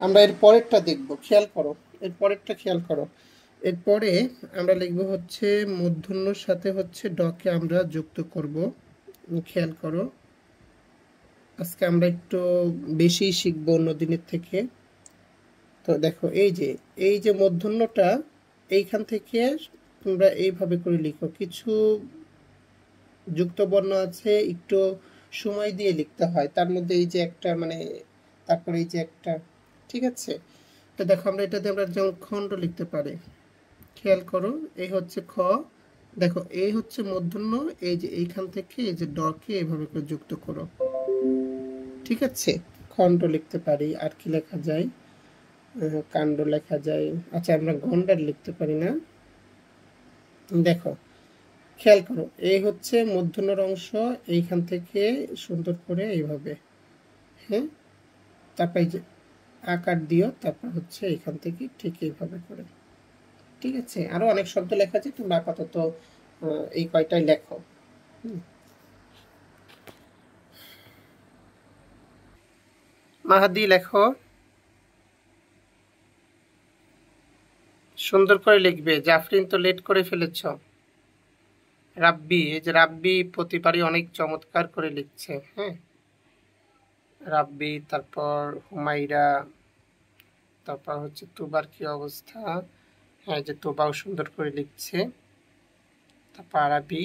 আমরা এর পরেরটা দেখব, খেয়াল করো। এর পরেরটা খেয়াল করো। এরপরে আমরা লিখব হচ্ছে মূর্ধন্যর সাথে হচ্ছে ডকে আমরা যুক্ত করব। খেয়াল করো, আজকে আমরা একটু বেশি শিখবো অন্য দিনের থেকে। তো দেখো, এই যে মূর্ধন্যটা, এইখান থেকে তোমরা এইভাবে করে লিখো। কিছু যুক্ত বর্ণ আছে একটু সময় দিয়ে লিখতে হয়, তার মধ্যে এই যে একটা মানে, তারপরে এই যে একটা, ঠিক আছে। তো দেখো, আমরা এটাতে আমরা যেমন খণ্ড লিখতে পারি। খেয়াল করো, এই হচ্ছে খ, দেখো এই হচ্ছে মূর্ধন্য, এই যে এইখান থেকে এই যে ডকে এভাবে করে যুক্ত করো, ঠিক আছে। খণ্ড লিখতে পারি। আর কি লেখা যায়? কাণ্ড লেখা যায়। আচ্ছা, আমরা গন্ডার লিখতে পারি না? দেখো, খেয়াল করো, এই হচ্ছে মূর্ধন্যর অংশ, এইখান থেকে সুন্দর করে এইভাবে, হ্যাঁ। তারপর এই যে আকার দিও, তারপর হচ্ছে এইখান থেকে ঠিক এইভাবে করে, ঠিক আছে। আরো অনেক শব্দ লেখা আছে, তোমরা আপাতত এই কয়টাই লেখো। মাহাদি লেখো, সুন্দর করে লিখবে। জাফরিন তো লেট করে ফেলেছ। রাব্বি, এই যে রাব্বি প্রতিবারই অনেক চমৎকার করে লিখছে, হ্যাঁ। রাব্বি, তারপর হুমাইরা, তারপর হচ্ছে তুবার কি অবস্থা? হ্যাঁ, যে তোবাও সুন্দর করে লিখছে। তারপর আরবি,